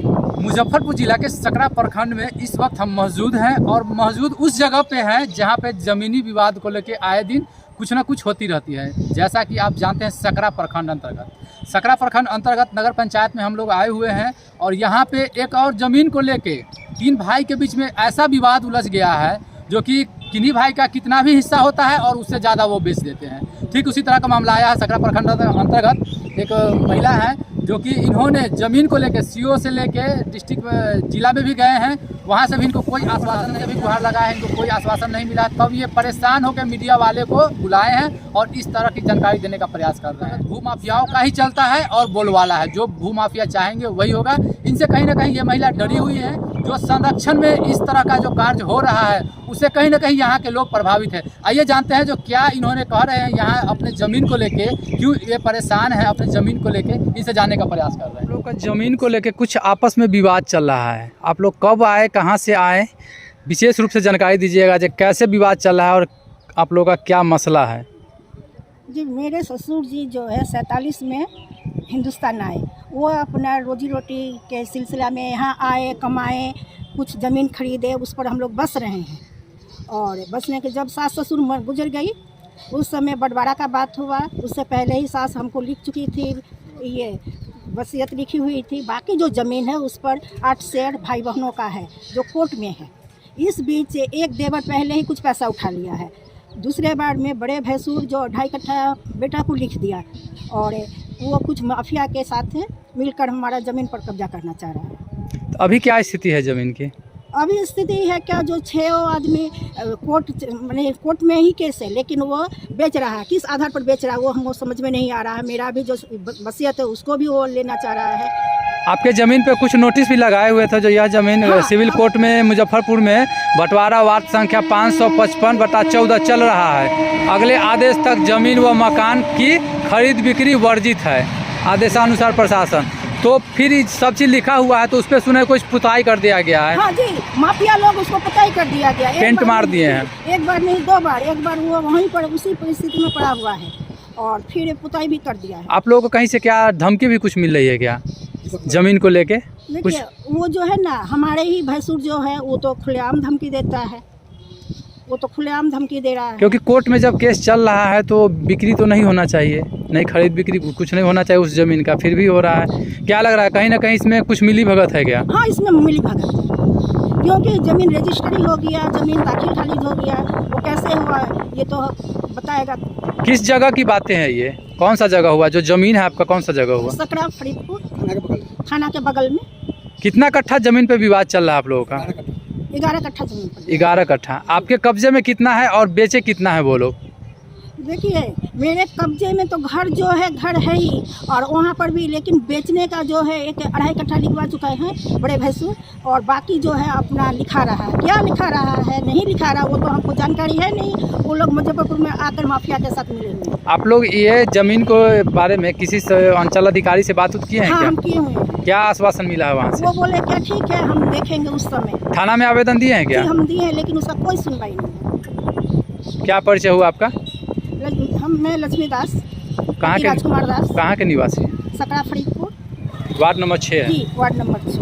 मुजफ्फरपुर जिला के सकरा प्रखंड में इस वक्त हम मौजूद हैं और मौजूद उस जगह पे हैं जहां पे ज़मीनी विवाद को लेकर आए दिन कुछ ना कुछ होती रहती है। जैसा कि आप जानते हैं सकरा प्रखंड अंतर्गत नगर पंचायत में हम लोग आए हुए हैं और यहाँ पे एक और ज़मीन को लेके 3 भाई के बीच में ऐसा विवाद उलझ गया है जो कि किन्हीं भाई का कितना भी हिस्सा होता है और उससे ज़्यादा वो बेच देते हैं। ठीक उसी तरह का मामला आया है सकरा प्रखंड अंतर्गत। एक महिला है जो कि इन्होंने ज़मीन को लेकर सीओ से लेके डिस्ट्रिक्ट जिला में भी गए हैं, वहाँ से भी इनको कोई आश्वासन नहीं, गुहार लगा है, इनको कोई आश्वासन नहीं मिला। तब ये परेशान होकर मीडिया वाले को बुलाए हैं और इस तरह की जानकारी देने का प्रयास कर रहे हैं। भूमाफियाओं का ही चलता है और बोलवाला है, जो भूमाफिया चाहेंगे वही होगा। इनसे कहीं ना कहीं ये महिला डरी हुई है। जो संरक्षण में इस तरह का जो कार्य हो रहा है उससे कहीं ना कहीं यहाँ के लोग प्रभावित है। आइए जानते हैं जो क्या इन्होंने कह रहे हैं यहाँ अपने ज़मीन को लेके, क्यों ये परेशान है अपने ज़मीन को लेके, इनसे जानने का प्रयास कर रहे हैं। लोग का ज़मीन को लेके कुछ आपस में विवाद चल रहा है। आप लोग कब आए, कहाँ से आए, विशेष रूप से जानकारी दीजिएगा जो कैसे विवाद चल रहा है और आप लोग का क्या मसला है। जी, मेरे ससुर जी जो है 47 में हिंदुस्तान आए। वो अपना रोजी रोटी के सिलसिला में यहाँ आए, कमाए, कुछ ज़मीन खरीदे, उस पर हम लोग बस रहे हैं। और बसने के जब सास ससुर गुजर गई उस समय बंटवारा का बात हुआ। उससे पहले ही सास हमको लिख चुकी थी, ये वसीयत लिखी हुई थी। बाकी जो ज़मीन है उस पर 8 शेर भाई बहनों का है जो कोर्ट में है। इस बीच एक देवर पहले ही कुछ पैसा उठा लिया है। दूसरे बार में बड़े भैंसुर जो 2.5 कट्ठा बेटा को लिख दिया और वो कुछ माफिया के साथ मिलकर हमारा ज़मीन पर कब्जा करना चाह रहा है। तो अभी क्या स्थिति है ज़मीन की? अभी स्थिति है क्या, जो 6 आदमी कोर्ट में ही केस है, लेकिन वो बेच रहा है। किस आधार पर बेच रहा है वो हमको समझ में नहीं आ रहा है। मेरा भी जो वसीयत है उसको भी वो लेना चाह रहा है। आपके ज़मीन पे कुछ नोटिस भी लगाए हुए थे जो यह ज़मीन सिविल कोर्ट में मुजफ्फरपुर में बंटवारा वार्ड संख्या 555/14 चल रहा है। अगले आदेश तक ज़मीन व मकान की खरीद बिक्री वर्जित है, आदेशानुसार प्रशासन। तो फिर सब चीज़ लिखा हुआ है तो उस पर सुने कुछ पुताई कर दिया गया है। हाँ जी, माफिया लोग उसको पुताई कर दिया गया, पेंट मार दिए हैं। एक बार नहीं 2 बार। एक बार वो वहीं पर उसी परिस्थिति में पड़ा हुआ है और फिर पुताई भी कर दिया है। आप लोगों को कहीं से क्या धमकी भी कुछ मिल रही है क्या ज़मीन को लेके? देखिए, वो जो है ना, हमारे ही भैंसुर जो है वो तो खुलेआम धमकी देता है। वो तो खुलेआम धमकी दे रहा है। क्योंकि कोर्ट में जब केस चल रहा है तो बिक्री तो नहीं होना चाहिए, नहीं खरीद बिक्री कुछ नहीं होना चाहिए उस ज़मीन का, फिर भी हो रहा है। क्या लग रहा है कहीं ना कहीं इसमें कुछ मिली भगत है क्या? हाँ, इसमें मिली भगत है, क्योंकि ज़मीन रजिस्ट्री हो गया, ज़मीन दाखिल खारिज हो गया। वो कैसे हुआ ये तो बताएगा। किस जगह की बातें हैं ये? कौन सा जगह हुआ जो ज़मीन है आपका, कौन सा जगह हुआ? सकरा फरीदपुर थाना के बगल में। कितना कट्ठा ज़मीन पे विवाद चल रहा है आप लोगों का? 11 कट्ठा ज़मीन पर। 11 कट्ठा। आपके कब्जे में कितना है और बेचे कितना है वो लोग? देखिए, मेरे कब्जे में तो घर जो है घर है ही, और वहाँ पर भी, लेकिन बेचने का जो है 1.5 कट्ठा लिखवा चुका है बड़े भैंसुर, और बाकी जो है अपना लिखा रहा है। क्या लिखा रहा है नहीं लिखा रहा वो तो हमको जानकारी है नहीं। वो लोग मुजफ्फरपुर में आकर माफिया के साथ मिले हुए हैं। आप लोग ये ज़मीन को बारे में किसी अंचल अधिकारी से बात किए हैं? हाँ, क्या हम किए हुए हैं। क्या आश्वासन मिला है वहाँ से? वो बोले क्या ठीक है, हम देखेंगे उस समय। थाना में आवेदन दिए हैं क्या? हम दिए हैं, लेकिन उसका कोई सुनवाई नहीं है। क्या परिचय हुआ आपका? मैं लक्ष्मी दास, कहाँ के? राजकुमार दास। कहाँ के निवासी? सकरा फरीदपुर, वार्ड नंबर 6 है। जी, वार्ड नंबर 6।